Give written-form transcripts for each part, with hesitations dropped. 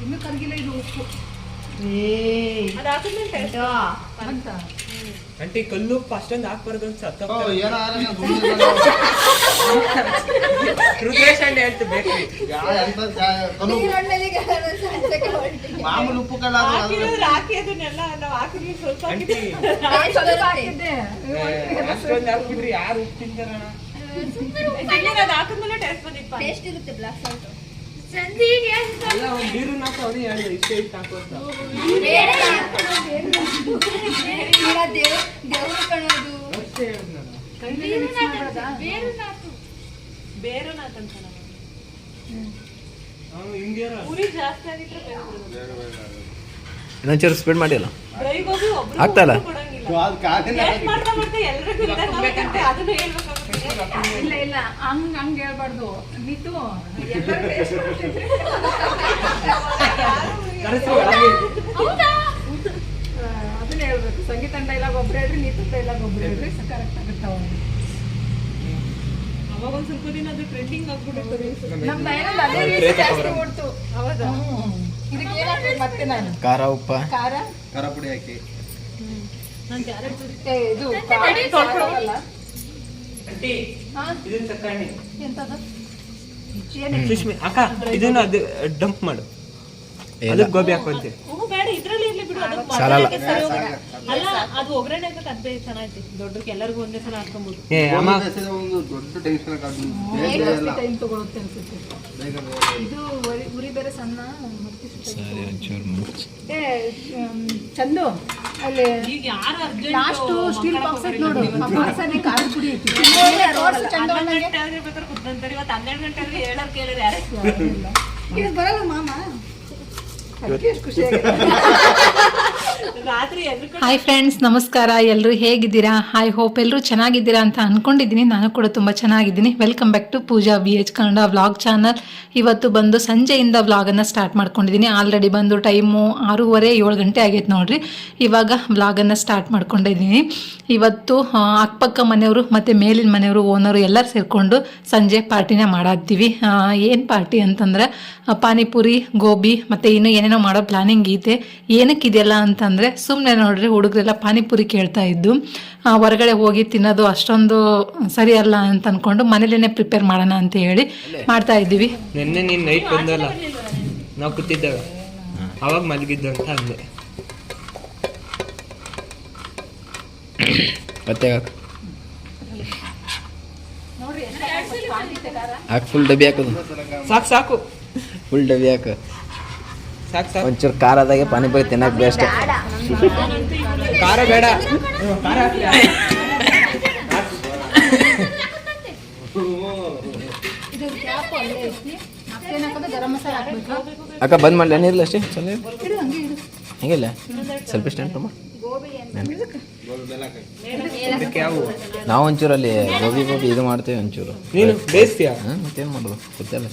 ಇನ್ನು ಕರಗಿಲ್ಲ ಇದು ಉಪ್ಪು ಅಂಟಿ ಕಲ್ಲು ಉಪ್ಪು ಅಷ್ಟೊಂದು ಹಾಕ್ಬಾರ್ದು ಅಂತ ರುದ್ರೇಶ್ ಅಂಡೆ ಅಂತ ಬೇಕು ಮಾಮೂಲು ಉಪ್ಪು ಕಲ್ಲ ಹಾಕಿ ಅದನ್ನೆಲ್ಲ ನಾವು ಹಾಕಿದ್ವಿ ಸ್ವಲ್ಪ ಹಾಕಿದ್ದೆ ಅಷ್ಟೊಂದು ಹಾಕ್ಬಿಡ್ರಿ ಯಾರು ಉಪ್ಪು ತಿಂತಾರಣ ಹಾಕಿದ್ಮೇಲೆ ಟೇಸ್ಟ್ ಇರುತ್ತೆ ಬ್ಲಾಕ್ ಸಾಲ್ಟ್ ನೀರು ಹಾಕೋದು ಇಷ್ಟೇ ಇಟ್ಟು ಹಾಕೋದು ಇನ್ನೊಂಚೂರು ಸ್ಪೀಡ್ ಮಾಡಿಲ್ಲ ಆಗ್ತಾ ಇಲ್ಲ ಇಲ್ಲ ಇಲ್ಲ ಹಂಗ್ ಹೇಳ್ಬಾರ್ದು ನೀತು ಅದನ್ನ ಹೇಳ್ಬೇಕು. ಸಂಗೀತ ಡೈಲಾಗ್ ಒಬ್ರು ಹೇಳ್ರಿ, ನೀತು ಡೈಲಾಗ್ ಒಬ್ರು ಹೇಳ್ರಿ, ಕರೆಕ್ಟ್ ಆಗುತ್ತೆ. ಅವಾಗ ಒಂದ್ ಸ್ವಲ್ಪ ದಿನ ಅದು ಟ್ರೆಂಡಿಂಗ್ ಆಗ್ಬಿಟ್ಟು ನಮ್ ಡೈಲಾಗ್ ಅದೇ ರೀತಿ ಜಾಸ್ತಿ ಓಡ್ತು. ಹೌದಾ? ಇದಕ್ಕೆ ಏನಾಗ್ತದೆ ಮತ್ತೆ ನಾನು ಖಾರ ಉಪ್ಪ ಖಾರ ಪುಡಿ ಹಾಕಿ ನಾನು ಕ್ಯಾರೆಟ್ ಇದು ತೊಳ್ಕೊಳ್ಳಲ್ಲ. ಇದನ್ನ ತಕೊಂಡಿ ಎಂತದ ಸುಷ್ಮಿ ಅಕ್ಕ ಇದನ್ನ ಅದು ಡಂಪ್ ಮಾಡು, ಅದಕ್ಕೆ ಗೋಬಿ ಹಾಕೊಂತೆ. ಬೇಡ ಇದ್ರಲ್ಲಿ ಇರ್ಲಿ ಬಿಡು, ಸಾಲಲ್ಲ. ಅಲ್ಲ ಅದು ಒಗ್ಗರಣೆ ಹಾಕಕ್ಕೆ ಅದೇ ಚೆನ್ನಾಗಿ ದೊಡ್ಡಕ್ಕೆ ಎಲ್ಲರಿಗೂ ಒಂದೇ ಸಲ ಹಾಕೊಂಬೋದು. ಒಂದು ದೊಡ್ಡ ಟೆನ್ಷನ್ ಟೈಮ್ ತಗೊಳುತ್ತೆ ಅನ್ಸುತ್ತೆ. ಇದು ಉರಿ ಬೇರೆ ಸಣ್ಣ ಚಂದು ಅಲ್ಲಿ ಲಾಸ್ಟ್ ಸ್ಟೀಲ್ ಬಾಕ್ಸ್ ಐತೆ ನೋಡು, ಆ ಬಾಕ್ಸಲ್ಲಿ ಖಾರದ ಪುಡಿ ಐತಿ. ಚಂದು ಬೇಕಾದ್ರೆ ಕುತ್ಕೊಂತಾರೆ. ಇವತ್ತು 12 ಗಂಟೆ ಹೇಳೋರು ಕೇಳಿದ್ರೆ ಯಾರು ಇದು ಬರಲ್ಲ ಮಾಮ. ಹಾಯ್ ಫ್ರೆಂಡ್ಸ್, ನಮಸ್ಕಾರ. ಎಲ್ಲರೂ ಹೇಗಿದ್ದೀರಾ? ಐ ಹೋಪ್ ಎಲ್ಲರೂ ಚೆನ್ನಾಗಿದ್ದೀರಾ ಅಂತ ಅಂದ್ಕೊಂಡಿದ್ದೀನಿ. ನಾನು ಕೂಡ ತುಂಬ ಚೆನ್ನಾಗಿದ್ದೀನಿ. Welcome back to Pooja VH Kannada vlog channel. ಇವತ್ತು ಬಂದು ಸಂಜೆಯಿಂದ ವ್ಲಾಗನ್ನು ಸ್ಟಾರ್ಟ್ ಮಾಡ್ಕೊಂಡಿದ್ದೀನಿ. ಆಲ್ರೆಡಿ ಬಂದು ಟೈಮು 6:30 7 ಗಂಟೆ ಆಗೈತೆ ನೋಡ್ರಿ. ಇವಾಗ ವ್ಲಾಗನ್ನು ಸ್ಟಾರ್ಟ್ ಮಾಡ್ಕೊಂಡಿದ್ದೀನಿ. ಇವತ್ತು ಅಕ್ಕಪಕ್ಕ ಮನೆಯವರು ಮತ್ತು ಮೇಲಿನ ಮನೆಯವರು, ಓನರು ಎಲ್ಲರೂ ಸೇರಿಕೊಂಡು ಸಂಜೆ ಪಾರ್ಟಿನ ಮಾಡಾಕ್ತೀವಿ. ಏನು ಪಾರ್ಟಿ ಅಂತಂದರೆ ಪಾನಿಪುರಿ, ಗೋಬಿ ಮತ್ತು ಇನ್ನೂ ಏನೇನೋ ಮಾಡೋ ಪ್ಲಾನಿಂಗ್ ಐತೆ. ಏನಕ್ಕಿದೆಯಲ್ಲ ಅಂತಂದರೆ ಸುಮ್ಮನೆ ನೋಡ್ರಿ, ಹುಡುಗರೆಲ್ಲ ಪಾನಿಪುರಿ ಕೇಳ್ತಾ ಇದ್ದು, ಹೊರಗಡೆ ಹೋಗಿ ತಿನ್ನೋದು ಅಷ್ಟೊಂದು ಸರಿ ಅಲ್ಲ ಅಂತ ಅಂದ್ಕೊಂಡು ಮನೇಲೇ ಪ್ರಿಪೇರ್ ಮಾಡೋಣ ಅಂತ ಹೇಳಿ ಮಾಡ್ತಾ ಇದ್ದೀವಿ. ನಿನ್ನೆ ನೀನು ನೈಟ್ ಬಂದಲ್ಲ, ನಾವು ಕೂತಿದ್ದಾಗ ಅವಾಗ ಮಲಗಿದ್ದು ಅಂತ ಅಂದೆ. ಮತ್ತೆ ಹಾಕಿ ಫುಲ್ ಡಬ್ಬಿ ಹಾಕೋದು. ಸಾಕು ಸಾಕು, ಫುಲ್ ಡಬ್ಬಿ ಹಾಕು. ಸಾಕು ಸಾಕು. ಒಂಚೂರು ಖಾರದಾಗೆ ಪಾನಿಪುರಿ ತಿನ್ನಕ್ಕೆ ಬೆಸ್ಟ್. ಖಾರ ಬೇಡ, ಖಾರ ಅಕ್ಕ ಬಂದ್ ಮಾಡಲಿ, ಏನಿರಲ್ಲ ಅಷ್ಟೇ ಚಲ ಹೆಂಗಿಲ್ಲ ಸ್ವಲ್ಪ ಸ್ಟ್ಯಾಂಡ್ ನಾವು ಒಂಚೂರು ಅಲ್ಲಿ ಗೋಬಿ ಇದು ಮಾಡ್ತೇವೆ ಒಂಚೂರು. ನೀನು ಬೇಯಿಸ್ತೀಯ? ಮತ್ತೇನು ಮಾಡೋದು ಗೊತ್ತಲ್ಲ.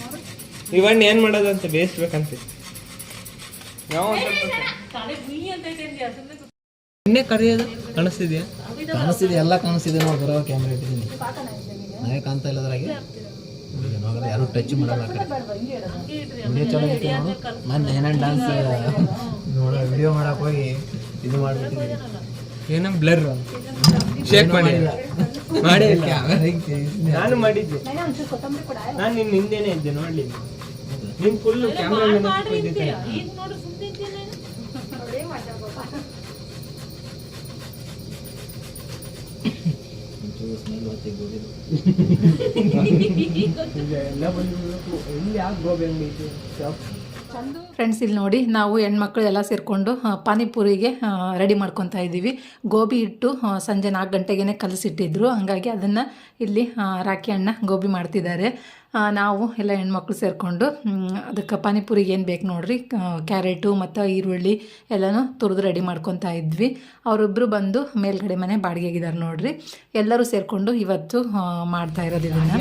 ಇವನ್ ಏನ್ ಮಾಡೋದು ಅಂತ ಬೇಯಿಸ್ಬೇಕಂತ ಇನ್ನೇ ಕರೆಯೋದು ಕಾಣಿಸ್ತಿದ್ಯಾ? ಕಾಣಿಸ್ತಿದೆ, ಎಲ್ಲ ಕಾಣಿಸ್ತಿದೆ. ನಾವು ಬರೋ ಕ್ಯಾಮ್ರಾ ಇಟ್ಟಿದ್ದೀನಿ, ನಾವೇ ಕಾಣ್ತಾ ಇಲ್ಲ ಅದ್ರಾಗೆ. ಯಾರು ಟಚ್ ಮಾಡಲ್ಲ. ವಿಡಿಯೋ ಚೆನ್ನಾಗಿತ್ತು. ನಾನು ಏನೇನು ಡಾನ್ಸ್ ನೋಡೋ ವಿಡಿಯೋ ಮಾಡಕ್ಕೆ ಹೋಗಿ ಇದು ಮಾಡಿಬಿಟ್ಟಿದ್ದೀನಿ. ಏನೋ ಬ್ಲರ್ ಶೇಕ್ ಮಾಡಿ ಮಾಡೇ ಇಲ್ಲ. ನಾನು ಮಾಡಿದ್ದೆ, ನಾನು ನಿನ್ನ ಹಿಂದೆನೇ ಇದ್ದೆ ನೋಡ್ಲಿ. ನೀನ್ ಫುಲ್ ಕ್ಯಾಮ್ರಾ ಎಲ್ಲ ಬಂದು ಎಲ್ಲಿ ಯಾಕೆ ಗೋಬಿ ಅಂಗಡಿ ಐತಿ ಶಾಪ್ ಫ್ರೆಂಡ್ಸ್ ಇಲ್ಲಿ ನೋಡಿ ನಾವು ಹೆಣ್ಮಕ್ಳು ಎಲ್ಲ ಸೇರಿಕೊಂಡು ಪಾನಿಪುರಿಗೆ ರೆಡಿ ಮಾಡ್ಕೊತಾ ಇದ್ದೀವಿ. ಗೋಬಿ ಹಿಟ್ಟು ಸಂಜೆ 4 ಗಂಟೆಗೆ ಕಲಸಿಟ್ಟಿದ್ರು, ಹಾಗಾಗಿ ಅದನ್ನು ಇಲ್ಲಿ ರಾಖಿ ಅಣ್ಣ ಗೋಬಿ ಮಾಡ್ತಿದ್ದಾರೆ. ನಾವು ಎಲ್ಲ ಹೆಣ್ಮಕ್ಳು ಸೇರಿಕೊಂಡು ಅದಕ್ಕೆ ಪಾನಿಪುರಿಗೆ ಏನು ಬೇಕು ನೋಡ್ರಿ, ಕ್ಯಾರೆಟು ಮತ್ತು ಈರುಳ್ಳಿ ಎಲ್ಲನೂ ತುರಿದು ರೆಡಿ ಮಾಡ್ಕೊತಾ ಇದ್ವಿ. ಅವರಿಬ್ಬರು ಬಂದು ಮೇಲ್ಗಡೆ ಮನೆ ಬಾಡಿಗೆಗಿದ್ದಾರೆ ನೋಡ್ರಿ. ಎಲ್ಲರೂ ಸೇರಿಕೊಂಡು ಇವತ್ತು ಮಾಡ್ತಾ ಇರೋದು ಇದನ್ನು.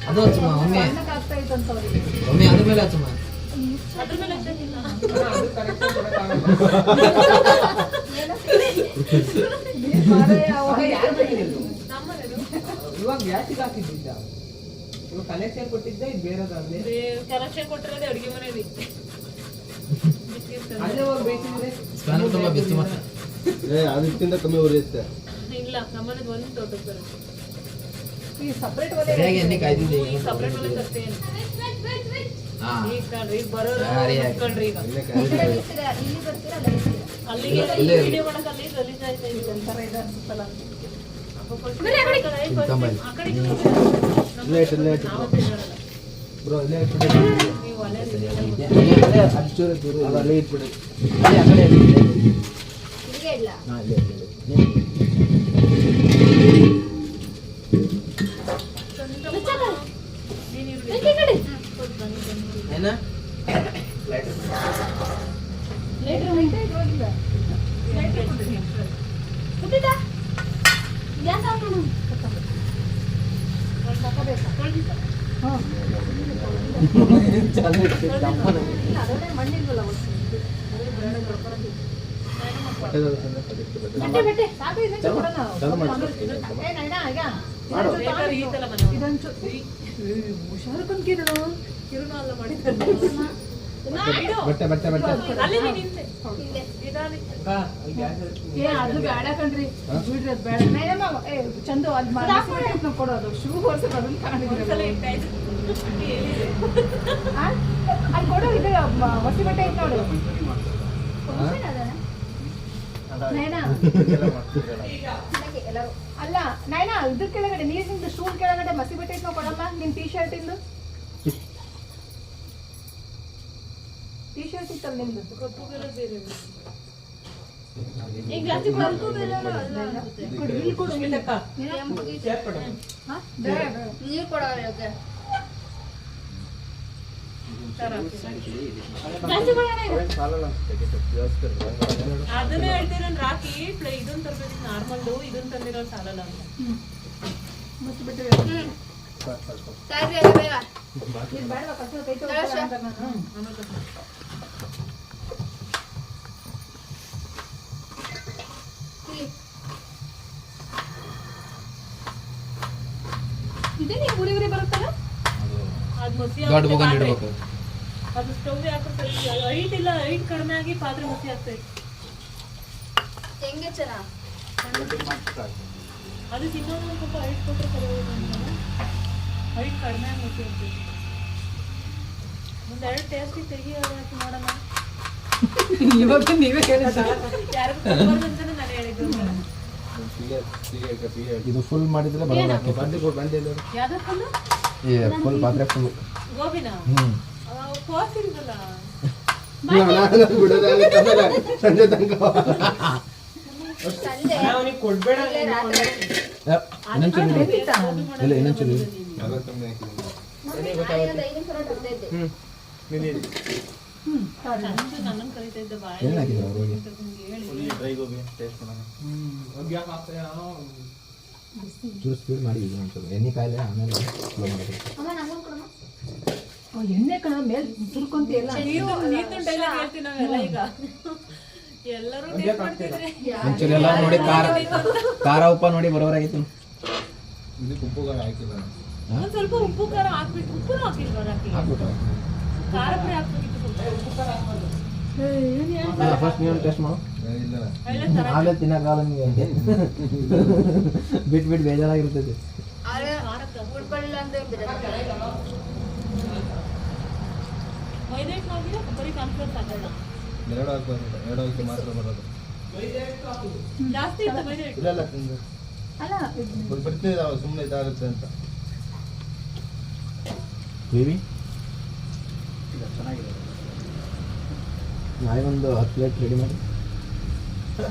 ಅದು ಹಚ್ಚುಮ ಒಮ್ಮೆ ಅದ್ರ ಮೇಲೆ ಹಚ್ಚುಮ. ಇವಾಗ ಗ್ಯಾಸಿಗೆ ಹಾಕಿದ್ದಿದ್ದ, ಇವಾಗ ಕನೆಕ್ಷನ್ ಕೊಟ್ಟಿದ್ದೆ, ಇದು ಬೇರೆದಾದ್ರೆ ಕನೆಕ್ಷನ್ ಕೊಟ್ಟಿರೋದೇ ಅಡುಗೆ ಮನೆಯಲ್ಲಿ. ಅಲ್ಲೇ ಹೋಗಿ ಬೇಕಿದ್ರೆ ಸ್ಪ್ಯಾನ್ ತುಂಬ ಬಿತ್ತು ಮತ್ತೆ ಅದಕ್ಕಿಂತ ಕಮ್ಮಿ ಉರಿಯುತ್ತೆ. ಇಲ್ಲ ನಮ್ಮನೆಗೆ ಒಂದು ತೋಟಕ್ಕೆ ಬರುತ್ತೆ. ಸರಿಯಾಗಿ ಎಣ್ಣೆ ಕಾಯ್ದಿದ್ದೆ ಈ ಸಪ್ರೇಟ್ ಒಲೆ ತರ್ತೇನೆ. ಹಾ ಈಗ ಕಣ್ರಿ ಈಗ ಬರೋರು ಕಣ್ರಿ ಈಗ ಅಲ್ಲಿಗೆ ವಿಡಿಯೋ ಮಾಡಕ್ಕೆ ಅಲ್ಲಿ ಗಲೀಜ್ ಆಯ್ತಾ ಇದೆ ಒಂಥರ ಇದೆ ಅನ್ಸುತ್ತಲ್ಲ. ಬ್ರೋ ಇಲ್ಲೇ ನೀವು ಒಲೆ ಅಚ್ಚೂರು ದೂರ ಅಲ್ಲೇ ಇಟ್ಬಿಡಿ. ಏನ ಬಟ್ಟೆ ಬಟ್ಟೆ ಬಟ್ಟೆ ಅದು ಬೇಡ ಕಣ್ರಿ ಬಿಡ್ರಿ, ಅದು ಬೇಡ. ಚಂದು ಅದು ಕೊಡೋದು ಶೂ ಹೊರ್ಸ ಅದನ್ನ ಕಾಣಿದ್ರೆ ಅಲ್ಲಿ ಕೊಡೋ ಇದು ಹೊಸಿ ಬಟ್ಟೆ ಐತೆ ನೋಡು. ಅಲ್ಲ ನೈನಾ ಇದ್ರ ಕೆಳಗಡೆ ನೀರಿನಿಂದ ಶೂಲ್ ಕೆಳಗಡೆ ಮಸಿ ಬಟ್ಟೆ ಐತೆ ನಾವು ಕೊಡಮ್ಮ. ನಿನ್ ಟೀ ಶರ್ಟ್ ಇಂದು ಟೀ ಶರ್ಟ್ ಇತ್ತಲ್ಲ ನಿಮ್ದು ಕಪ್ಪು ಕಲರ್ ಬೇರೆ ಈಗ ಜಾಸ್ತಿ ನೀರು ಕೊಡು ಅದನ್ನೇ ಹೇಳ್ತೀರ ರಾಕಿ ಇದನ್ನ ತರ್ಬೇಕು ನಾರ್ಮಲ್ ಇದನ್ನ ತಂದಿರೋ ಸಾಲಲ್ಲ ಅಂತ. ಇದೇ ನೀವು ಉಳಿಗುರಿ ಬರುತ್ತಲ್ಲ ಅದು ಮಸಿ ದೊಡ್ಡ ಬುಗನ್ ಇಡಬೇಕು. ಅದು ಸ್ಟವ್ ಹಾಕಿದ್ರೆ ಹೈಟ್ ಇಲ್ಲ, ಹೈಟ್ ಕಡಿಮೆ ಆಗಿ ಪಾತ್ರೆ ಮಸಿ ಆಗ್ತೈತೆ. ಹೆಂಗೆ ಚೆನ್ನಾ ಅದಕ್ಕೆ ಇನ್ನೊಂದು ಸ್ವಲ್ಪ ಹೈಟ್ ಕೊಟ್ಟರೆ ಸರಿ. ಹೈಟ್ ಕಡಿಮೆ ಆಗಿ ಮಸಿ ಆಗ್ತೈತೆ. ಒಂದೆರಡು ಟೇಸ್ಟಿಗೆ ತೆಗಿ ಹಾಕಿ ನೋಡೋಣ. ಇವಾಗ ನೀವೇ ಹೇಳಿದ ಯಾರಿಗೂ ಅಂತಾನೆ ನಾನು ಹೇಳಿದ್ದು. ಇದು ಫುಲ್ ಮಾಡಿದ್ರೆ ಬರೋದು. ಯಾವ್ದು ಫುಲ್? ಫುಲ್ ಪಾತ್ರೆ ಫುಲ್ ಗೋಬಿನ ಕೋಸಿಲ್ವಲ್ಲ ಸಂಜೆ ತನಕ ಅವನಿಗೆ ಕೊಡ್ಬೇಡ. ಇಲ್ಲ ಇನ್ನೊಂಚೂರು ನನ್ನನ್ನು ಕರೀತಾ ಇದ್ದ ಬಾಯಿ ಏನು ಹಾಕಿದ್ರು ಅವ್ರಿಗೆ ಚೂರು ಸ್ಪೀಡ್ ಮಾಡಿ ಒಂಚೂರು ಎಣ್ಣೆ ಕಾಯಿಲೆ ಆಮೇಲೆ ಸ್ಲೋ ಮಾಡೋದು. ಎಣ್ಣೆ ಕಣ ಮೇಲೆ ಸುರ್ಕೊಂತಿಯಲ್ಲ. ಡೈಲಾಗ್ ಹೇಳ್ತೀವಿ ನಾವೆಲ್ಲ ಈಗ. ಎಲ್ಲರೂ ಟೇಸ್ಟ್ ಮಾಡ್ತಿದ್ರೆ ಒಂಚೂರು ಎಲ್ಲ ನೋಡಿ ಖಾರ ಉಪ್ಪ ನೋಡಿ ಬರೋರಾಗಿತ್ತು. ಇದಕ್ಕೆ ಉಪ್ಪು ಹಾಕಿಲ್ಲ, ಒಂದ್ ಸ್ವಲ್ಪ ಉಪ್ಪು ಖಾರ ಹಾಕ್ಬಿಟ್ಟು ಉಪ್ಪು ಹಾಕಿಲ್ವಾ ರಾಕಿ? ಖಾರ ಪುಡಿ ಹಾಕ್ಬೇಕಿತ್ತು ಸ್ವಲ್ಪ. ಉಪ್ಪು ಖಾರ ಹಾಕ್ಬಾರ್ದು. ಫಸ್ಟ್ ನೀವು ಟೆಸ್ಟ್ ಮಾಡು. ಇಲ್ಲ ಆಮೇಲೆ ತಿನ್ನಕ್ಕಾಗಲ್ಲ ನಿಮಗೆ. ಬಿಟ್ಟು ಬೇಜಾರಾಗಿರ್ತೈತಿ. ಬರೀ ಕಾನ್ಫ್ಲೋರ್ ಸಾಕಲ್ಲ, ಎರಡು ಹಾಕ್ಬಾರ್ದು, ಎರಡು ಹಾಕಿ ಮಾತ್ರ ಬರೋದು. ಜಾಸ್ತಿ ಇತ್ತು ಮೈದಾ ಹಿಟ್ಟು. ಇಲ್ಲ ತಿಂದು ಅಲ್ಲ ಬರ್ತಿದ್ದೆ ನಾವು ಸುಮ್ಮನೆ ಇದಾಗುತ್ತೆ ಅಂತ. ಬೇಬಿ ಚೆನ್ನಾಗಿದೆ. ನಾಳೆ ಒಂದು 10 ಪ್ಲೇಟ್ ರೆಡಿ ಮಾಡಿ.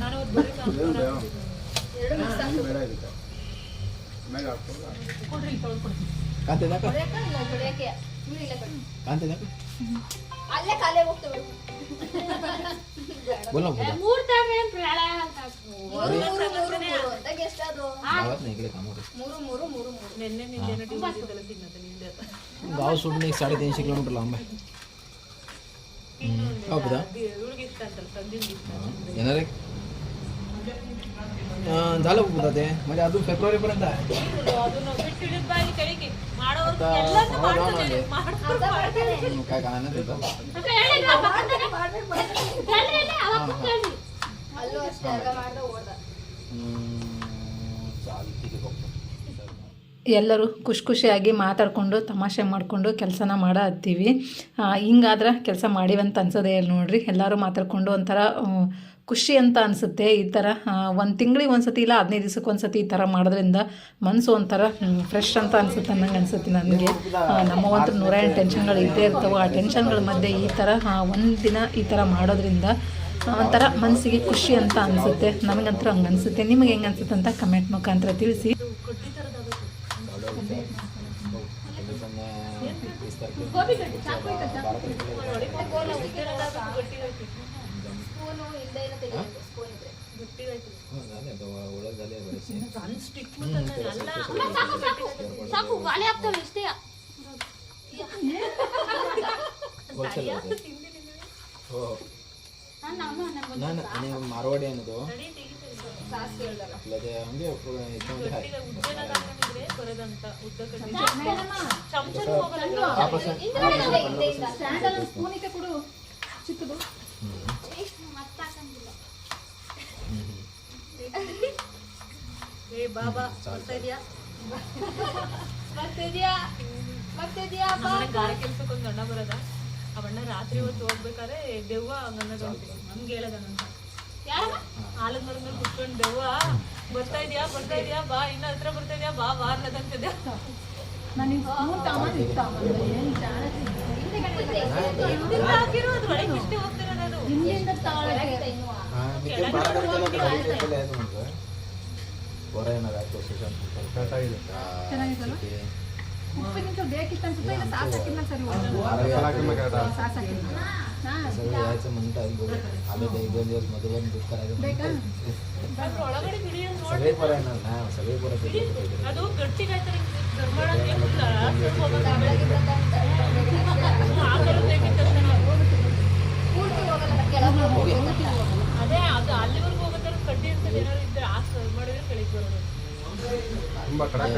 ನಾನು ಅವತ್ತು ಬರೀ ಕಾನ್ಫ್ಲೋರ್ ಬೇಡ ಇದಕ್ಕೆ ಮ್ಯಾಗ ಹಾಕ್ಬೋದು. ಕೊಡ್ರಿ ತೊಳ್ಕೊಡ್ತೀನಿ. ಕಾಂತಿದ ಅಲ್ಲೇ ಕಾಲೇ ಹೋಗ್ತೇವೆ. ಬೋಲ ಬೋಲ ಮೂರು ತಗೊಂಡ್ರೆ ಅಂತ ಗೆಸ್ಟ್ ಅದು. ಅವತ್ತು ನಿಗಡೆ ಕಾಮೋದು ನಿನ್ನೆ ನಿನ್ನೆ ಡ್ಯೂಟಿಗೆಲ್ಲ ತಿನ್ನೋದು ನಿಂದೆ ಅದು. गाँव सुनने 350 किलोमीटर लंबा है. ಹೌದಾ? ಇವ್ಳಿಗೆ ಇಷ್ಟ ಅಂತಲ್ಲ, ಸಂಜೀವ್ಗೆ ಇಷ್ಟ. येणारे झालं होतं ते म्हणजे अजून फेब्रुवारीपर्यंत आहे. ಅದನ್ನ ಬಿಟ್ಟು ಹಿಡಿದು ಬಾಯಿ ಕಡೆಗೆ ಮಾಡೋರು ಎಲ್ಲಾನು ಮಾಡ್ತಾರೆ, ಅರ್ಧ ಮಾಡ್ತಾರೆ. काय काय नाही देतं. ಅಲ್ಲೂ ಅಷ್ಟೇ ಅರ್ಧ ಮಾಡ್ದ ಓಡ್ದ. चालेल ठीक आहे बघतो. ಎಲ್ಲರೂ ಖುಷಿ ಖುಷಿಯಾಗಿ ಮಾತಾಡಿಕೊಂಡು ತಮಾಷೆ ಮಾಡಿಕೊಂಡು ಕೆಲಸನ ಮಾಡೋ ಹತ್ತೀವಿ. ಹಿಂಗಾದ್ರೆ ಕೆಲಸ ಮಾಡಿವಂತ ಅನ್ಸೋದೇ ಇಲ್ಲ ನೋಡ್ರಿ. ಎಲ್ಲರೂ ಮಾತಾಡ್ಕೊಂಡು ಒಂಥರ ಖುಷಿ ಅಂತ ಅನಿಸುತ್ತೆ. ಈ ಥರ 1 ತಿಂಗಳಿಗೆ ಒಂದು ಸತಿ ಇಲ್ಲ 15 ದಿವಸಕ್ಕೆ ಒಂದು ಸತಿ ಈ ಥರ ಮಾಡೋದ್ರಿಂದ ಮನಸ್ಸು ಒಂಥರ ಫ್ರೆಶ್ ಅಂತ ಅನಿಸುತ್ತೆ ಅನ್ನಂಗೆ ಅನಿಸುತ್ತೆ ನನಗೆ. ನಮ್ಮವಂತೂ 108 ಟೆನ್ಷನ್ಗಳು ಇದ್ದೇ ಇರ್ತವೆ. ಆ ಟೆನ್ಷನ್ಗಳ ಮಧ್ಯೆ ಈ ಥರ ಒಂದು ದಿನ ಈ ಥರ ಮಾಡೋದ್ರಿಂದ ಒಂಥರ ಮನಸ್ಸಿಗೆ ಖುಷಿ ಅಂತ ಅನಿಸುತ್ತೆ. ನನಗಂತೂ ಹಂಗೆ ಅನಿಸುತ್ತೆ. ನಿಮಗೆ ಹೆಂಗೆ ಅನಿಸುತ್ತೆ ಅಂತ ಕಮೆಂಟ್ ಮುಖಾಂತರ ತಿಳಿಸಿ. ಗೋಬಿ ಗಡ್ಡೆ ಚಾಕು ಇಟ್ಟ ಸ್ಪೂನು ಇಲ್ಲದೆ ಇಲ್ಲ ತೆಗಿಬೇಕು. ಸ್ಪೂನ್ ಇದ್ರೆ ಸಾಕು ವಾಲೆ ಆಗ್ತವೆ ಇಷ್ಟೇ. ನಾನು ಮಾರವಾಡಿ ಅನ್ನೋದು ಸಾಸ್ ಕೇಳ್ದಲ್ಲ. ಅಲ್ಲದೆ ಹಂಗೆ ಸ್ಪೂನ್ ಇಕ್ಕೆ ಕೊಡು ಚಿಕ್ಕದು. ಏ ಬಾಬಾ ಬರ್ತಾ ಇದೆಯಾ ಗಾರೆ ಕೆಲ್ಸಕ್ಕೆ ಒಂದು ಅಣ್ಣ ಬರೋದ. ಆ ಅಣ್ಣ ರಾತ್ರಿ ಹೊತ್ತು ಹೋಗ್ಬೇಕಾದ್ರೆ ದೆವ್ವ ಹಂಗನ್ನೋದು ಹಂಗೆ ಹೇಳೋದನಂತ. ಹಾಲದ ಮರದ ಮೇಲೆ ಕುತ್ಕೊಂಡು ದೆವ್ವ ಬರ್ತಾ ಇದೆಯಾ ಬಾ ಇನ್ನ ಹತ್ರ ಬರ್ತಾ ಇದೆಯಾ ಬಾ ಅನ್ನೋದಂತಿದೆ. ಹಾಕಿರೋದು ಒಳಗೆ ಇಷ್ಟೇ ಹೋಗ್ತಿರೋದು ಅದು. ಹೊರ ಏನಾದ್ರು ಉಪ್ಪಿನ ಬೇಕಿತ್ತು ಅನ್ಸುತ್ತೆ. ಇಲ್ಲ ಸಾಸ್ ಹಾಕಿದ್ಮೇಲೆ ಸರಿ सगळं यायचं म्हणतात आम्ही 1-2 दिवस मध्ये बुक करायचं ಒಳಗಡೆ ಬಿಡಿಯೋದು सगळे पोरं येणार ना सगळे पोरं ಅದು ಗಟ್ಟಿಗಾಯ್ತಾರೆ ಅದೇ ಅದು ಅಲ್ಲಿವರೆಗೂ ಹೋಗೋದ್ರ ಕಡ್ಡಿ ಇರ್ತದೆ. ಏನಾದ್ರು ಇದ್ರೆ ಆ ಸರ್ವ್ ಮಾಡಿದ್ರೆ ಕೆಳಗೆ ಬರೋದು. ತುಂಬ ಕಡಕ್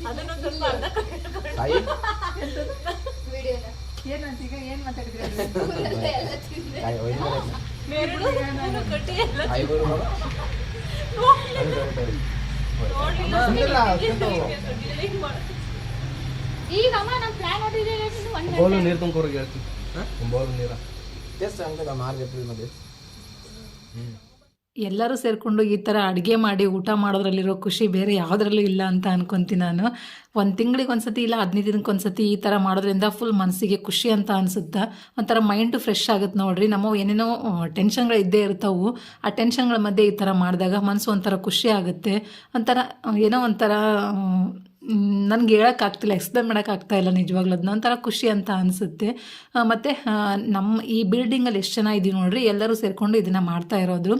ಅದನ್ನೊಂದು ಸ್ವಲ್ಪ ಅರ್ಧ ಏನಂತೀಗ ಏನ್ ಮಾತಾಡಿದ್ರೆ ಕಟ್ಟಿ ಈಗ ಅಮ್ಮ ನಮ್ಮ ಪ್ಲಾನ್ ನೋಡಿದ್ರೆ ಬೋಲು ನೀರು ತುಂಬ್ಕೋರಿಗೆ ಹೇಳ್ತೀನಿ. ಬೋಲು ನೀರ तेच सांगतो मार्च एप्रिलमध्ये. ಎಲ್ಲರೂ ಸೇರಿಕೊಂಡು ಈ ಥರ ಅಡುಗೆ ಮಾಡಿ ಊಟ ಮಾಡೋದ್ರಲ್ಲಿರೋ ಖುಷಿ ಬೇರೆ ಯಾವುದ್ರಲ್ಲೂ ಇಲ್ಲ ಅಂತ ಅನ್ಕೊತೀನಿ ನಾನು. 1 ತಿಂಗಳಿಗೆ ಒಂದು ಸತಿ ಇಲ್ಲ 15 ದಿನಕ್ಕೆ ಒಂದು ಸತಿ ಈ ಥರ ಮಾಡೋದ್ರಿಂದ ಫುಲ್ ಮನಸ್ಸಿಗೆ ಖುಷಿ ಅಂತ ಅನಿಸುತ್ತೆ. ಒಂಥರ ಮೈಂಡು ಫ್ರೆಶ್ ಆಗುತ್ತೆ ನೋಡ್ರಿ. ನಮ್ಮ ಏನೇನೋ ಟೆನ್ಷನ್ಗಳು ಇದ್ದೇ ಇರ್ತಾವೆ. ಆ ಟೆನ್ಷನ್ಗಳ ಮಧ್ಯೆ ಈ ಥರ ಮಾಡಿದಾಗ ಮನಸ್ಸು ಒಂಥರ ಖುಷಿ ಆಗುತ್ತೆ. ಒಂಥರ ಏನೋ ಒಂಥರ ನನಗೆ ಹೇಳೋಕ್ಕಾಗ್ತಿಲ್ಲ, ಎಕ್ಸ್ಪ್ಲೇನ್ ಮಾಡೋಕ್ಕಾಗ್ತಾಯಿಲ್ಲ ನಿಜವಾಗ್ಲೂ. ಅದನ್ನ ಒಂಥರ ಖುಷಿ ಅಂತ ಅನಿಸುತ್ತೆ. ಮತ್ತು ನಮ್ಮ ಈ ಬಿಲ್ಡಿಂಗಲ್ಲಿ ಎಷ್ಟು ಜನ ಇದ್ದೀವಿ ನೋಡ್ರಿ, ಎಲ್ಲರೂ ಸೇರಿಕೊಂಡು ಇದನ್ನು ಮಾಡ್ತಾ ಇರೋದು.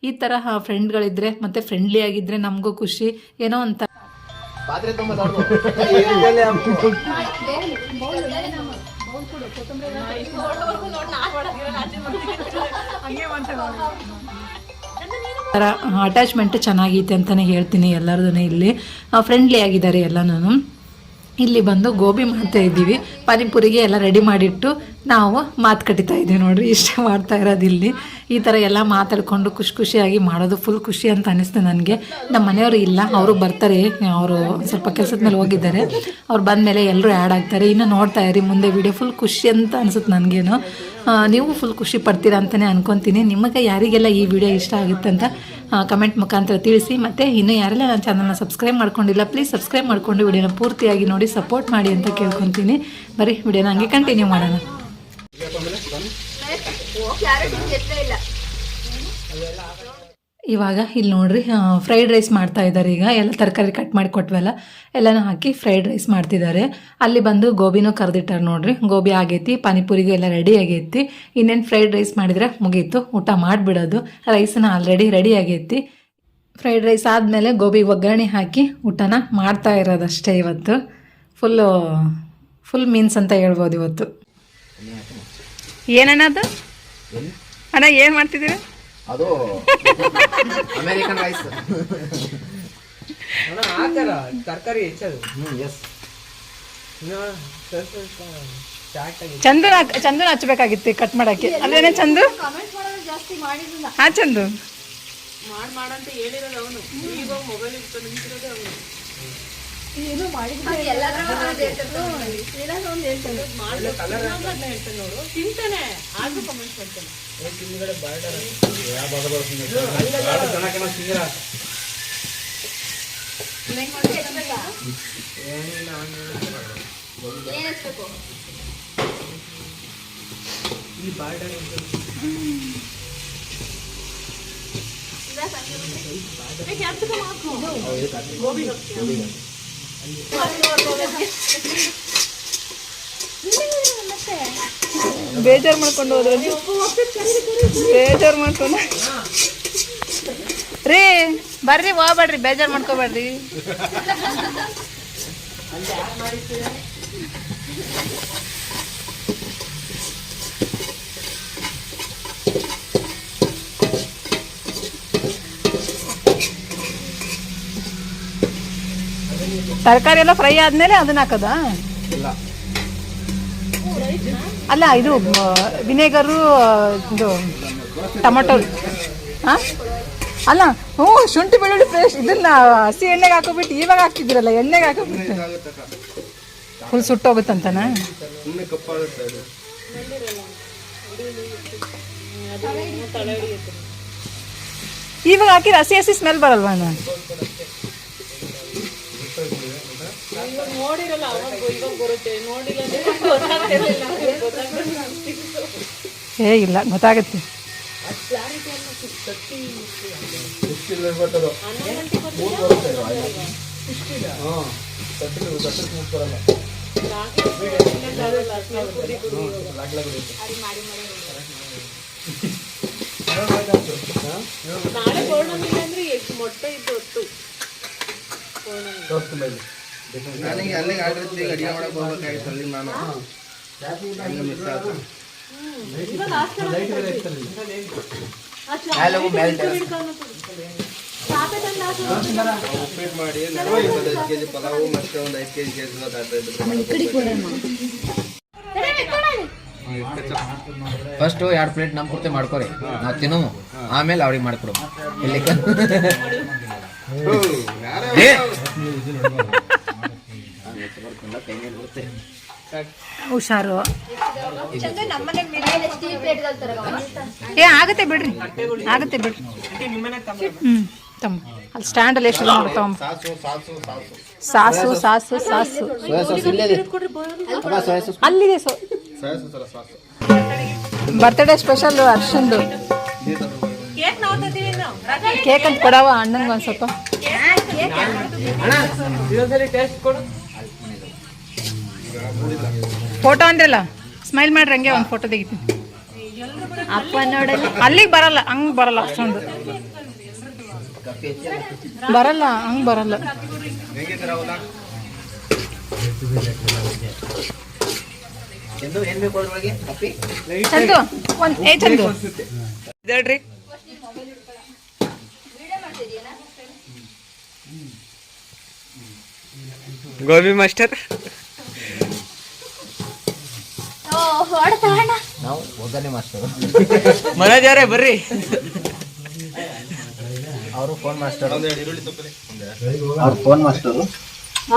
ಈ ಥರ ಫ್ರೆಂಡ್ಗಳಿದ್ರೆ ಮತ್ತು ಫ್ರೆಂಡ್ಲಿ ಆಗಿದ್ದರೆ ನಮಗೂ ಖುಷಿ. ಏನೋ ಒಂಥರ पात्रे ತುಂಬ ಥರ ಅಟ್ಯಾಚ್ಮೆಂಟ್ ಚೆನ್ನಾಗೈತೆ ಅಂತಲೇ ಹೇಳ್ತೀನಿ. ಎಲ್ಲರದೂ ಇಲ್ಲಿ ಫ್ರೆಂಡ್ಲಿ ಆಗಿದ್ದಾರೆ ಎಲ್ಲನೂ. ಇಲ್ಲಿ ಬಂದು ಗೋಬಿ ಮಾಡ್ತಾ ಇದ್ದೀವಿ. ಪಾನಿಪುರಿಗೆ ಎಲ್ಲ ರೆಡಿ ಮಾಡಿಟ್ಟು ನಾವು ಮಾತು ಕಟ್ಟಿತಾ ಇದ್ದೀವಿ ನೋಡ್ರಿ. ಇಷ್ಟೇ ಮಾಡ್ತಾ ಇರೋದು ಇಲ್ಲಿ. ಈ ಥರ ಎಲ್ಲ ಮಾತಾಡ್ಕೊಂಡು ಖುಷಿಯಾಗಿ ಮಾಡೋದು ಫುಲ್ ಖುಷಿ ಅಂತ ಅನಿಸ್ತು ನನಗೆ. ನಮ್ಮ ಮನೆಯವರು ಇಲ್ಲ, ಅವರು ಬರ್ತಾರೆ, ಅವರು ಸ್ವಲ್ಪ ಕೆಲಸದ ಮೇಲೆ ಹೋಗಿದ್ದಾರೆ. ಅವ್ರು ಬಂದಮೇಲೆ ಎಲ್ಲರೂ ಆ್ಯಡ್ ಆಗ್ತಾರೆ. ಇನ್ನು ನೋಡ್ತಾ ಇರಿ ಮುಂದೆ ವಿಡಿಯೋ ಫುಲ್ ಖುಷಿ ಅಂತ ಅನಿಸುತ್ತೆ ನನಗೇನು. ನೀವು ಫುಲ್ ಖುಷಿ ಪಡ್ತೀರಾ ಅಂತಲೇ ಅನ್ಕೊತೀನಿ. ನಿಮಗೆ ಯಾರಿಗೆಲ್ಲ ಈ ವಿಡಿಯೋ ಇಷ್ಟ ಆಗುತ್ತೆ ಅಂತ ಕಮೆಂಟ್ ಮುಖಾಂತರ ತಿಳಿಸಿ. ಮತ್ತು ಇನ್ನೂ ಯಾರೆಲ್ಲ ನನ್ನ ಚಾನಲ್ನ ಸಬ್ಸ್ಕ್ರೈಬ್ ಮಾಡ್ಕೊಂಡಿಲ್ಲ ಪ್ಲೀಸ್ ಸಬ್ಸ್ಕ್ರೈಬ್ ಮಾಡಿಕೊಂಡು ವಿಡಿಯೋನ ಪೂರ್ತಿಯಾಗಿ ನೋಡಿ ಸಪೋರ್ಟ್ ಮಾಡಿ ಅಂತ ಕೇಳ್ಕೊತೀನಿ. ಬರೀ ವಿಡಿಯೋನ ಹಂಗೆ ಕಂಟಿನ್ಯೂ ಮಾಡೋಣ. ಇವಾಗ ಇಲ್ಲಿ ನೋಡ್ರಿ ಫ್ರೈಡ್ ರೈಸ್ ಮಾಡ್ತಾ ಇದ್ದಾರೆ. ಈಗ ಎಲ್ಲ ತರಕಾರಿ ಕಟ್ ಮಾಡಿ ಕೊಟ್ವಲ್ಲ ಎಲ್ಲನೂ ಹಾಕಿ ಫ್ರೈಡ್ ರೈಸ್ ಮಾಡ್ತಿದ್ದಾರೆ. ಅಲ್ಲಿ ಬಂದು ಗೋಬಿನೂ ಕರೆದಿಟ್ಟಾರೆ ನೋಡ್ರಿ. ಗೋಬಿ ಆಗೈತಿ, ಪಾನಿಪುರಿಗೂ ಎಲ್ಲ ರೆಡಿ ಆಗೈತಿ. ಇನ್ನೇನು ಫ್ರೈಡ್ ರೈಸ್ ಮಾಡಿದರೆ ಮುಗೀತು, ಊಟ ಮಾಡಿಬಿಡೋದು. ರೈಸನ್ನ ಆಲ್ರೆಡಿ ರೆಡಿ ಆಗೈತಿ. ಫ್ರೈಡ್ ರೈಸ್ ಆದಮೇಲೆ ಗೋಬಿ ಒಗ್ಗರಣೆ ಹಾಕಿ ಊಟನ ಮಾಡ್ತಾ ಇರೋದಷ್ಟೇ ಇವತ್ತು. ಫುಲ್ ಮೀನ್ಸ್ ಅಂತ ಹೇಳ್ಬೋದು ಇವತ್ತು. ಏನನ್ನದು ಅಣ್ಣ ಏನು ಮಾಡ್ತಿದ್ದೀರಾ? ಅದು ಅಮೇರಿಕನ್ ರೈಸ್. ತರಕಾರಿ ಹೆಚ್ಚದು. ಎಸ್. ಚಂದನ ಹಚ್ಬೇಕಾಗಿತ್ತು ಕಟ್ ಮಾಡಕ್ಕೆ. ಅಲ್ಲೇನೆ ಚಂದು? ಕಮೆಂಟ್ ಮಾಡೋದು ಜಾಸ್ತಿ ಮಾಡಿದ್ದಿಲ್ಲ. ಹಾ ಚಂದು ಮಾಡಂತ ಹೇಳಿರೋದು ಅವನು. ಈಗ ಮೊಬೈಲ್ ಇಟ್ಕೊಂಡು ನಿಂತಿರೋದು ಅವನು. ಏನು ಮಾಡಿದ್ರೆ ಎಲ್ಲರೂ ಹೇಳ್ತಾನೆ ನೋಡು, ತಿಂತಾನೆ ಆದ್ರೂ ಕಮೆಂಟ್ ಮಾಡ್ತಾನೆ. ಏನ್ ಹಚ್ಬೇಕು? ಬೇಜಾರು ಮಾಡ್ಕೊಂಡು ಹೋದ್ರೆ ಬೇಜಾರು ಮಾಡ್ಕೊಂಡು ರೀ ಬರ್ರಿ ಹೋಗ್ಬೇಡ್ರಿ, ಬೇಜಾರು ಮಾಡ್ಕೋಬೇಡ್ರಿ. ತರಕಾರಿ ಎಲ್ಲ ಫ್ರೈ ಆದ್ಮೇಲೆ ಅದನ್ನ ಹಾಕೋದಾ? ಅಲ್ಲ ಇದು ವಿನೇಗರು, ಇದು ಟೊಮೊಟೊ. ಹಾಂ ಅಲ್ಲ, ಹ್ಞೂ ಶುಂಠಿ ಬೆಳ್ಳುಳ್ಳಿ ಪೇಸ್ಟ್ ಇದನ್ನ ಹಸಿ ಎಣ್ಣೆಗೆ ಹಾಕೋಬಿಟ್ಟು ಇವಾಗ ಹಾಕ್ತಿದ್ದೀರಲ್ಲ, ಎಣ್ಣೆಗೆ ಹಾಕೋಬಿಟ್ಟು ಫುಲ್ ಸುಟ್ಟೋಗುತ್ತಂತನ. ಇವಾಗ ಹಾಕಿದ್ರೆ ಹಸಿ ಹಸಿ ಸ್ಮೆಲ್ ಬರಲ್ವಾ? ನೋಡಿರಲ್ಲ ಅವಾಗ ಇವಾಗ ಬರುತ್ತೆ, ನೋಡಿಲ್ಲ ಇಲ್ಲ ಗೊತ್ತಾಗುತ್ತೆ. ನಾಳೆ ಪೌರ್ಣಮಿಲ್ಲ ಅಂದ್ರೆ ಮೊಟ್ಟೆ ಇದ್ದು ಹೊತ್ತು ನನಗೆ ಅಲ್ಲಿಗೆ ಆರ್ಡರ್ ಅಡುಗೆ ಮಾಡಕ್ಕೆ ಹೋಗ್ಬೇಕಾಗಿತ್ತು. ಅಲ್ಲಿ ನಾನು ಉಪ್ಪಿಟ್ಟು ಮಾಡಿ 25 kg ಪಲಾವು ಮತ್ತೆ ಒಂದು 5 kg ಫಸ್ಟು 2 ಪ್ಲೇಟ್ ನಮ್ಮ ಪೂರ್ತಿ ಮಾಡ್ಕೊರಿ, ನಾವು ತಿನ್ನು, ಆಮೇಲೆ ಅವ್ರಿಗೆ ಮಾಡ್ಕೊಡು. ಇಲ್ಲಿ ಹುಷಾರು. ಸ್ಟೀಲ್ ಪ್ಲೇಟ್ಗಳು ಆಗತ್ತೆ ಬಿಡ್ರಿ, ಆಗತ್ತೆ ಬಿಡ್ರಿ. ತಮ್ಮ ಅಲ್ಲಿ ಸ್ಟ್ಯಾಂಡಲ್ಲಿ ಎಷ್ಟು ನೋಡ್ತಾವ. ಸಾಸು ಸಾಸು ಸಾಸು ಅಲ್ಲಿದೆ. ಬರ್ತ್ಡೇ ಸ್ಪೆಷಲ್ ಅರ್ಶಂದು ಕೇಕ್ ಅಂತ ಕೊಡವ ಅಣ್ಣಂಗೆ ಒಂದು ಸ್ವಲ್ಪ. ಫೋಟೋ ಅಂದ್ರಲ್ಲ, ಸ್ಮೈಲ್ ಮಾಡ್ರಿ, ಹಂಗೆ ಒಂದು ಫೋಟೋ ತೆಗಿತೀನಿ. ಅಪ್ಪ ನೋಡಲ್ಲ, ಅಲ್ಲಿಗೆ ಬರಲ್ಲ, ಹಂಗೆ ಬರಲ್ಲ, ಅಷ್ಟೊಂದು ಬರಲ್ಲ, ಹಂಗೆ ಬರಲ್ಲ. ಚಂದು ಒಂದು ಚಂದು ಹೇಳ್ರಿ. ಗೋಬಿ ಮಾಸ್ಟರ್. ನಾವು ಒಗ್ಗರಣೆ ಮಾಸ್ಟರ್, ಮನೋಜ್ ಅವರೇ ಬರ್ರಿ. ಅವರು ಫೋನ್ ಮಾಸ್ಟರ್, ಅವ್ರು ಫೋನ್ ಮಾಸ್ಟರು.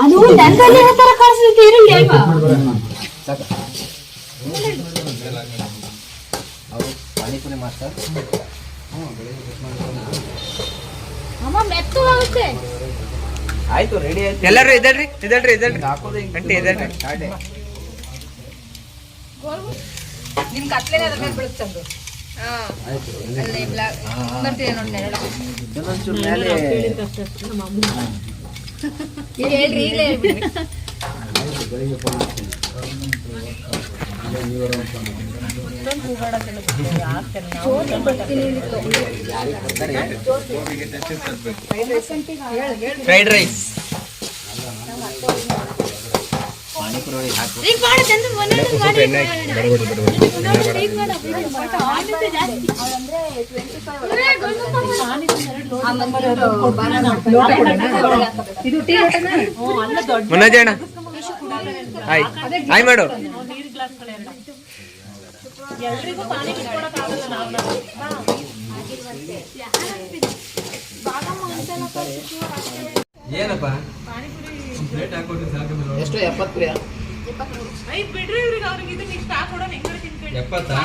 ಅದು ನಂದಲ್ಲಿ ಯಾವ ತರ ಕಾಣಿಸುತ್ತೆ ಈರುಳ್ಳಿ ಅಲ್ವಾ? ಸಾಕ, ಅವರು ಪಾನಿಪುರಿ ಮಾಸ್ಟರ್. ಅಮ್ಮ ಮೆತ್ತಗಾಗುತ್ತೆ. ಆಯ್ತು, ರೆಡಿ ಆಯ್ತು. ಎಲ್ಲರೂ ಇದಳ್ರಿ ಹಾಕೋದು ಅಂಟಿ ಇದಳ್ರಿ. ನಿಮ್ ಕತ್ಲೆನೇ ಅದ್ರ ಮೇಲೆ ಬೀಳುತ್ತೆ ಚಂದು. ಬರ್ತೀವಿ ನೋಡಿ ನೆರಳು. ಇನ್ನೊಂಚೂರು ಮೇಲೆ ಈಗ ಹೇಳ್ರಿ, ಈಗಲೇ ಹೇಳ್ಬಿಡ್ರಿ. ಫ್ರೈಡ್ ರೈಸ್, ಪಾನಿಪುರಿ ಹಾಕಿ ಈಗ ಮಾಡು ಚಂದು, ಮೊನ್ನೆ ಮಾಡಿ. ಎಣ್ಣೆ ಹಾಕಿ ಬಡಬಡ. ಈಗ ಮಾಡು. ಆಮೇಲೆ ಜಾಸ್ತಿ. ಅವ್ರಂದ್ರೆ 25 ಆ ನಂಬರ್ ಲೋಟ ಕೊಡೋಣ? ಇದು ಟೀ ಲೋಟನಾ? ಅಲ್ಲ ದೊಡ್ಡ ಮನೋಜ್ ಅಣ್ಣ ಹಾಯ್ ಹಾಯ್ ಮಾಡು. ನೀರ್ ಗ್ಲಾಸ್ಗಳೆರಡು. ಎಲ್ರಿಗೂ ಪಾನಿ ಬಿಟ್ಕೊಡಕ್ಕಾಗಲ್ಲ ನಾವು. ಏನಪ್ಪ ಎಷ್ಟು? 70 ಪ್ರಿಯ? ಬಿಡ್ರಿ ಇವ್ರಿಗೆ, ಅವ್ರಿಗೆ ಇದು ನೆಕ್ಸ್ಟ್ ಹಾಕೊಡೋಣ. ಹೆಂಗ್ ತಿನ್ಕೊಂಡು 73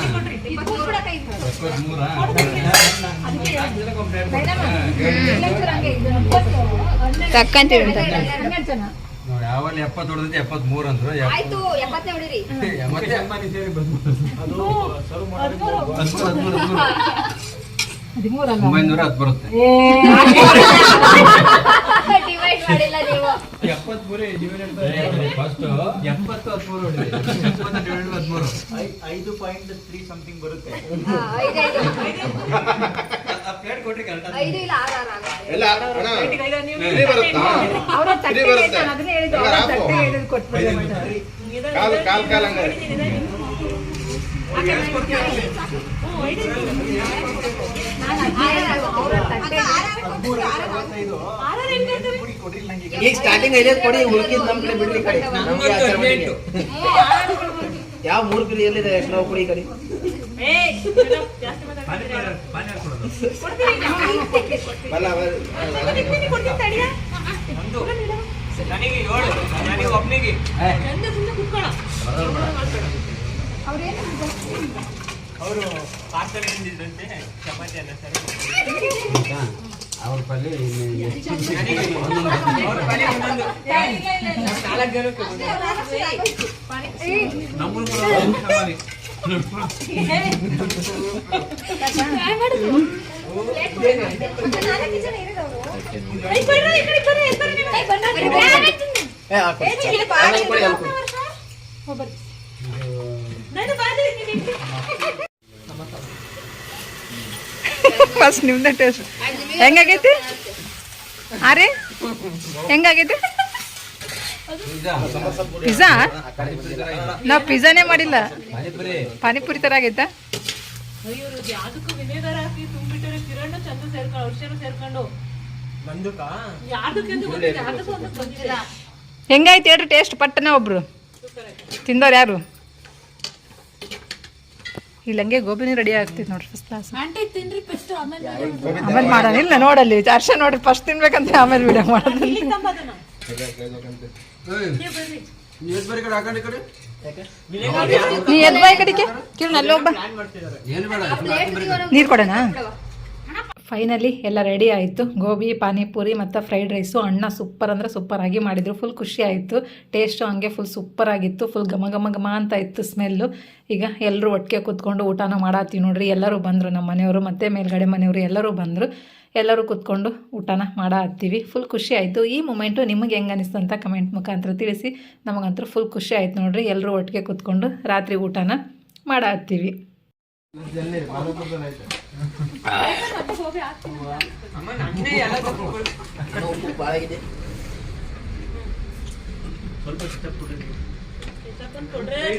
ತಕ್ಕಂತೀವಿ. ಯಾವಲ್ಲಿ 70 ಹೊಡೆದೈತಿ, 73 ಅಂದ್ರು. ಆಯ್ತು, 70 ಹೊಡಿರಿ. ಮತ್ತೆ ಅಂಬಾನಿ ಸೇರಿ ಬಂದು 910 ಬರುತ್ತೆ. ಡಿವೈಡ್ ಮಾಡಿಲ್ಲ ನೀವು. 73 ಫಸ್ಟ್ 70 13 ಹೊಡೆದಿದೆ. 70 ಡಿವೈಡ್ 13 5.3 ಸಮಥಿಂಗ್ ಬರುತ್ತೆ. 5 ಪ್ಲೇಟ್ ಕೊಟ್ರಿ ಕರೆಕ್ಟ್. 5 ಇಲ್ಲ 6 ಎಲ್ಲ ಅವ್ರ ತಟ್ಟೆ ಹೇಳ್ತಾನೆ, ಅದನ್ನೇ ಹೇಳಿದ್ದು. ಅವ್ರ ತಟ್ಟೆ ಹೇಳಿದ್ ಕೊಟ್ಬಿಡಿ ಮಾಡ್ತಾರೆ. ಕಾಲ್ ಹಂಗಾರೆ ಈಗ ಸ್ಟಾರ್ಟಿಂಗ್ 5 ಕೊಡಿ, ಉಳ್ಕಿದ್ ನಮ್ ಕಡೆ ಬಿಡ್ಲಿ ಕಡೆ. ನಮ್ಗೆ ಆಚಾರ ಮಾಡಿ. ಯಾವ 3 ಕಿಲೋ ಎಲ್ಲಿದೆ? ಎಷ್ಟು ನಾವು ಕೊಡಿ ಕಡೆ. ನನಗೆ 7, ನನಗೆ ಒಬ್ಬನಿಗೆ. ಅವರು ಪಾರ್ಸಲ್ ಹಿಂದಿದ್ರಂತೆ ಚಪಾತಿ ಅನ್ನ ಸರ್. ಅವ್ರ ಪಲ್ಯ ಅವ್ರ ಪಲ್ಯ ಇನ್ನೊಂದು 4 ಜನಕ್ಕೆ ಫಸ್ಟ್ ನಿಮ್ದೇ ಟೇಸ್ಟ್ ಹೆಂಗಾಗೈತಿ? ಅರೆ ಹೆಂಗಾಗೈತಿ? ಪಿಜ್ಜಾ? ನಾವು ಪಿಜ್ಜಾನೇ ಮಾಡಿಲ್ಲ, ಪಾನಿಪುರಿ ತರ ಆಗೈತಾ? ಯಾವ್ದಕ್ಕೂ ವಿನೆಗರ್ ಹಾಕಿ ತುಂಬಿಟ್ಟರೆ ಕಿರಣ ಚಂದ ಸೇರ್ಕೊಂಡು ಔಷಧ ಸೇರ್ಕೊಂಡು ಬಂದುಕಾ ಯಾವ್ದಕ್ಕೆ ಅಂತ ಗೊತ್ತಿಲ್ಲ, ಯಾವ್ದಕ್ಕೂ ಅಂತ ಗೊತ್ತಿಲ್ಲ. ಹೆಂಗಾಯ್ತು ಹೇಳ್ರಿ ಟೇಸ್ಟ್? ಪಟ್ಟನೆ ಒಬ್ರು ತಿಂದವ್ರು ಯಾರು? ಇಲ್ಲಿ ಹಂಗೆ ಗೋಬಿನೂ ರೆಡಿ ಆಗ್ತೈತಿ ನೋಡ್ರಿ, ಫಸ್ಟ್ ಕ್ಲಾಸ್. ಆಂಟಿ ತಿನ್ರಿ ಫಸ್ಟ್, ಆಮೇಲೆ ಆಮೇಲೆ ಮಾಡೋಣ. ಇಲ್ಲ ನೋಡಲ್ಲಿ ಹರ್ಷ ನೋಡ್ರಿ, ಫಸ್ಟ್ ತಿನ್ಬೇಕಂತ ಆಮೇಲೆ ವಿಡಿಯೋ ಮಾಡೋದು. ನೀ ಎದ್ ಬಾಯ್ ಕಡೆಗೆ ಕಿರಣ ಅಲ್ಲಿ ಒಬ್ಬ ನೀರು ಕೊಡೋಣ. ಫೈನಲಿ ಎಲ್ಲ ರೆಡಿ ಆಯಿತು. ಗೋಬಿ, ಪಾನಿಪುರಿ ಮತ್ತು ಫ್ರೈಡ್ ರೈಸು. ಅಣ್ಣ ಸೂಪರ್ ಅಂದರೆ ಸೂಪರ್ ಆಗಿ ಮಾಡಿದರು. ಫುಲ್ ಖುಷಿ ಆಯಿತು. ಟೇಸ್ಟು ಹಂಗೆ ಫುಲ್ ಸೂಪರ್ ಆಗಿತ್ತು. ಫುಲ್ ಘಮ ಘಮ ಘಮ ಅಂತ ಇತ್ತು ಸ್ಮೆಲ್ಲು. ಈಗ ಎಲ್ಲರೂ ಒಟ್ಟಿಗೆ ಕೂತ್ಕೊಂಡು ಊಟನ ಮಾಡತ್ತೀವಿ ನೋಡ್ರಿ. ಎಲ್ಲರೂ ಬಂದರು, ನಮ್ಮ ಮನೆಯವರು ಮತ್ತು ಮೇಲ್ಗಡೆ ಮನೆಯವರು ಎಲ್ಲರೂ ಬಂದರು. ಎಲ್ಲರೂ ಕೂತ್ಕೊಂಡು ಊಟನ ಮಾಡತ್ತೀವಿ. ಫುಲ್ ಖುಷಿ ಆಯಿತು. ಈ ಮೂಮೆಂಟು ನಿಮಗೆ ಹೆಂಗೆ ಅನಿಸ್ತು ಅಂತ ಕಮೆಂಟ್ ಮುಖಾಂತರ ತಿಳಿಸಿ. ನಮಗಂತೂ ಫುಲ್ ಖುಷಿ ಆಯ್ತು ನೋಡ್ರಿ. ಎಲ್ಲರೂ ಒಟ್ಟಿಗೆ ಕೂತ್ಕೊಂಡು ರಾತ್ರಿ ಊಟನ ಮಾಡತ್ತೀವಿ. ಉಪ್ಪು ಭಾಳ ಆಗಿದೆ. ಸ್ವಲ್ಪ